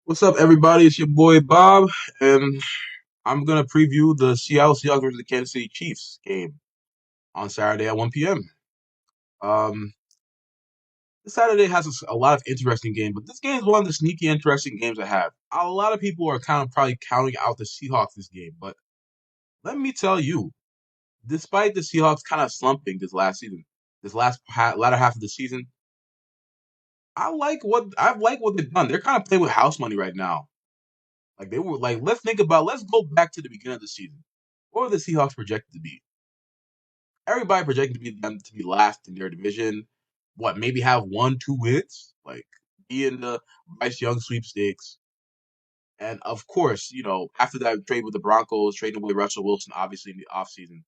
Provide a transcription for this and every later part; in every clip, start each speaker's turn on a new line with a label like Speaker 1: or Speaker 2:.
Speaker 1: What's up, everybody? It's your boy Bob, and I'm gonna preview the Seattle Seahawks versus the Kansas City Chiefs game on Saturday at 1 p.m. Um, this Saturday has a lot of interesting games, but this game is one of the sneaky, interesting games I have. A lot of people are kind of probably counting out the Seahawks this game, but let me tell you, despite the Seahawks kind of slumping this last season, latter half of the season, I like what they've done. They're kind of playing with house money right now. Like they were like, let's go back to the beginning of the season. What were the Seahawks projected to be? Everybody projected to be them to be last in their division. What, maybe have 1, 2 wins? Like be in the Bryce Young sweepstakes. And of course, after that trade with the Broncos, trading away Russell Wilson, obviously in the offseason.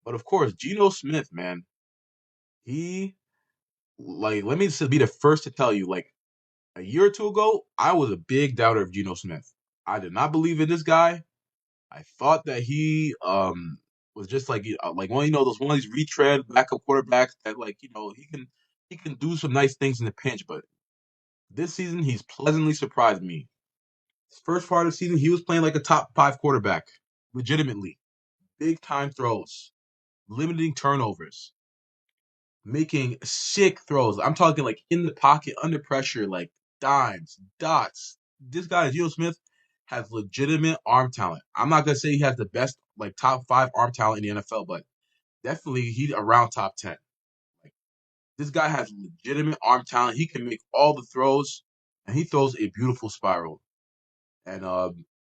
Speaker 1: But of course, Geno Smith, man, he let me just be the first to tell you, like a year or two ago, I was a big doubter of Geno Smith. I did not believe in this guy. I thought that he was just like those one of these retread backup quarterbacks that he can do some nice things in the pinch, but this season he's pleasantly surprised me. His first part of the season, he was playing like a top 5 quarterback, legitimately. Big time throws, limiting turnovers, making sick throws. I'm talking like in the pocket, under pressure, like dimes, dots. This guy, Geno Smith, has legitimate arm talent. I'm not gonna say he has the best, like top 5 arm talent in the NFL, but definitely he's around top 10. Like this guy has legitimate arm talent. He can make all the throws, and he throws a beautiful spiral. And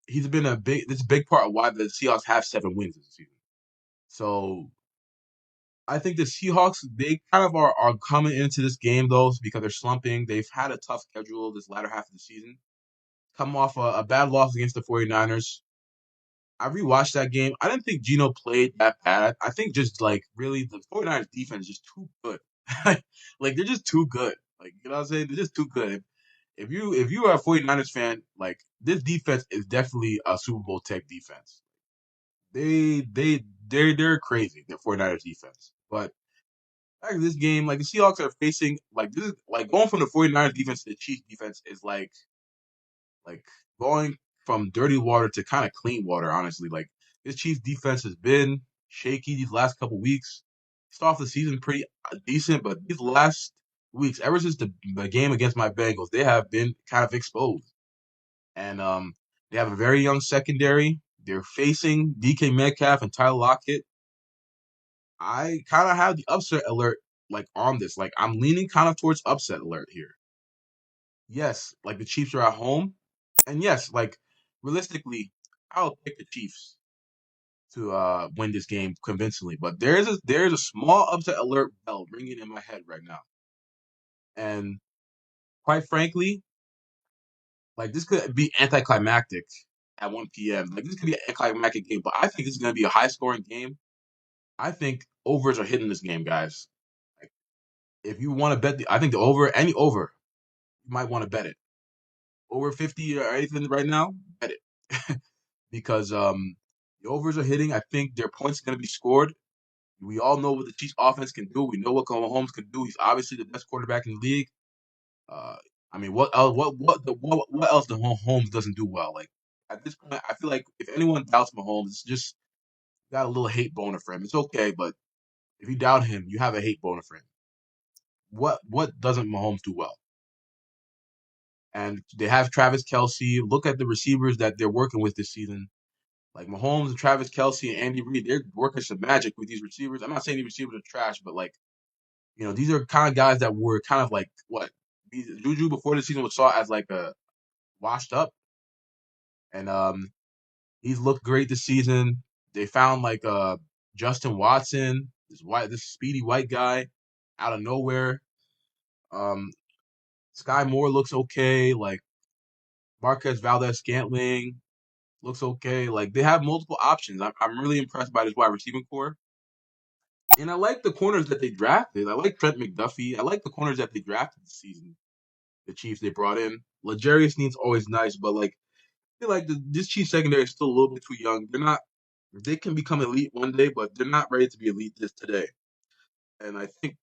Speaker 1: he's been this big part of why the Seahawks have 7 wins this season. So I think the Seahawks, they kind of are coming into this game, though, because they're slumping. They've had a tough schedule this latter half of the season. Come off a bad loss against the 49ers. I rewatched that game. I didn't think Geno played that bad. I think just like really the 49ers defense is just too good. Like they're just too good. Like you know what I'm saying? They're just too good. If you are a 49ers fan, like this defense is definitely a Super Bowl tech defense. They're crazy, the 49ers defense. But back in this game, like the Seahawks are facing like this is like going from the 49ers defense to the Chiefs defense is like going from dirty water to kind of clean water, honestly. Like this Chiefs defense has been shaky these last couple weeks. Start off the season pretty decent, but these last weeks, ever since the game against my Bengals, they have been kind of exposed. And they have a very young secondary. They're facing DK Metcalf and Tyler Lockett. I kind of have the upset alert like on this. Like I'm leaning kind of towards upset alert here. Yes, like the Chiefs are at home, and yes, like realistically, I'll pick the Chiefs to win this game convincingly. But there is a small upset alert bell ringing in my head right now, and quite frankly, like this could be anticlimactic at 1 p.m. Like this could be an anticlimactic game, but I think this is going to be a high scoring game. I think overs are hitting this game, guys. Like if you want to bet, I think the over, any over, you might want to bet it. Over 50 or anything right now, bet it. Because the overs are hitting. I think their points are going to be scored. We all know what the Chiefs offense can do. We know what Mahomes can do. He's obviously the best quarterback in the league. Uh, I mean, what else? What else the Mahomes doesn't do well? Like at this point, I feel like if anyone doubts Mahomes, it's just got a little hate boner for him. It's okay, but if you doubt him, you have a hate boner for him. What doesn't Mahomes do well? And they have Travis Kelsey. Look at the receivers that they're working with this season. Like Mahomes and Travis Kelsey and Andy Reid, they're working some magic with these receivers. I'm not saying these receivers are trash, but like, these are kind of guys that were kind of like what Juju before the season was saw as like a washed up, and he's looked great this season. They found like Justin Watson, this speedy white guy, out of nowhere. Um, Sky Moore looks okay. Like Marquez Valdez Scantling looks okay. Like they have multiple options. I'm really impressed by this wide receiving core. And I like the corners that they drafted. I like Trent McDuffie. I like the corners that they drafted this season. The Chiefs they brought in. L'Jarius Sneed's always nice, but like I feel like this Chiefs secondary is still a little bit too young. They're not. They can become elite one day, but they're not ready to be elite this today. And I think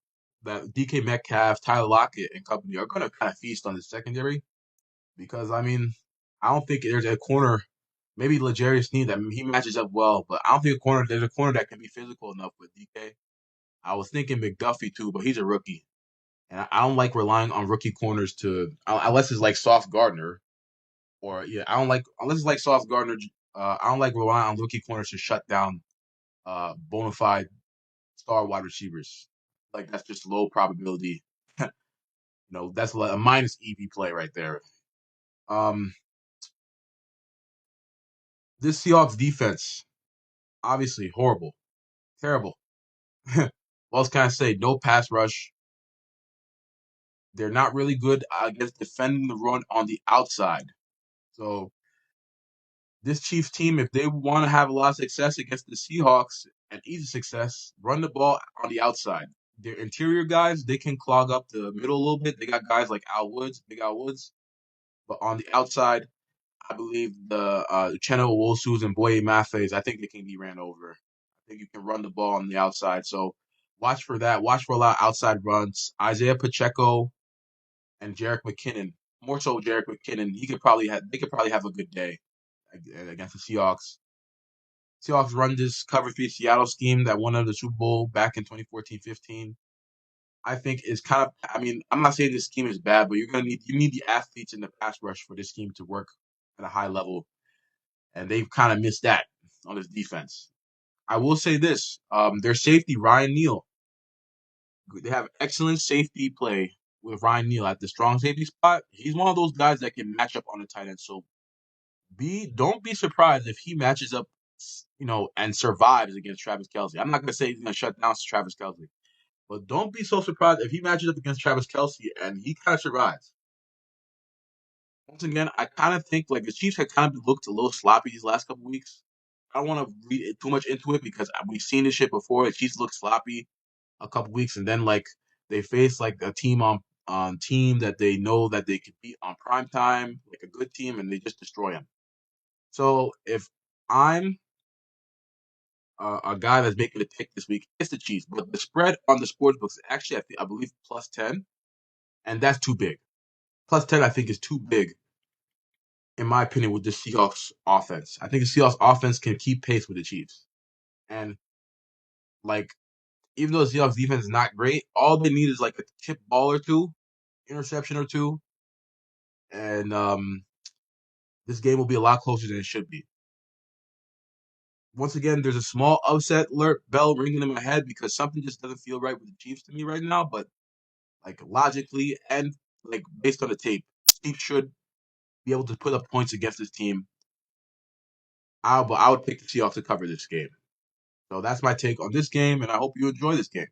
Speaker 1: that DK Metcalf, Tyler Lockett, and company are going to kind of feast on the secondary because I mean I don't think there's a corner. Maybe L'Jarius Sneed that he matches up well, but I don't think there's a corner that can be physical enough with DK. I was thinking McDuffie too, but he's a rookie, and I don't like relying on rookie corners to unless it's like Sauce Gardner or yeah, I don't like unless it's like Sauce Gardner. I don't like relying on rookie corners to shut down bona fide star wide receivers. Like that's just low probability. That's like a minus EV play right there. Um, this Seahawks defense, obviously horrible, terrible. What else can I say? No pass rush. They're not really good against defending the run on the outside. So this Chiefs team, if they want to have a lot of success against the Seahawks and easy success, run the ball on the outside. Their interior guys, they can clog up the middle a little bit. They got guys like Al Woods, Big Al Woods, but on the outside, I believe the Uchenna Owosus and Boye Maffes, I think they can be ran over. I think you can run the ball on the outside. So watch for that. Watch for a lot of outside runs. Isaiah Pacheco and Jerick McKinnon. More so Jerick McKinnon. They could probably have a good day against the Seahawks. Seahawks run this cover three Seattle scheme that won the Super Bowl back in 2014-15. I think is kind of. I mean, I'm not saying this scheme is bad, but you need the athletes in the pass rush for this scheme to work at a high level, and they've kind of missed that on this defense. I will say this: their safety Ryan Neal. They have excellent safety play with Ryan Neal at the strong safety spot. He's one of those guys that can match up on the tight end. So don't be surprised if he matches up, and survives against Travis Kelce. I'm not gonna say he's gonna shut down Travis Kelce, but don't be so surprised if he matches up against Travis Kelce and he kind of survives. Once again, I kind of think like the Chiefs had kind of looked a little sloppy these last couple weeks. I don't want to read too much into it because we've seen this shit before. The Chiefs looked sloppy a couple weeks, and then like they face like a team on team that they know that they could beat on prime time, like a good team, and they just destroy them. So if I'm a guy that's making a pick this week, it's the Chiefs, but the spread on the sports books is actually I believe +10, and that's too big. +10, I think, is too big in my opinion with the Seahawks offense. I think the Seahawks offense can keep pace with the Chiefs, and like even though the Seahawks defense is not great, all they need is like a tip ball or two, interception or two, and this game will be a lot closer than it should be. Once again, there's a small upset alert bell ringing in my head because something just doesn't feel right with the Chiefs to me right now. But like logically and like based on the tape, Chiefs should be able to put up points against this team. But I would pick the Seahawks to cover this game. So that's my take on this game, and I hope you enjoy this game.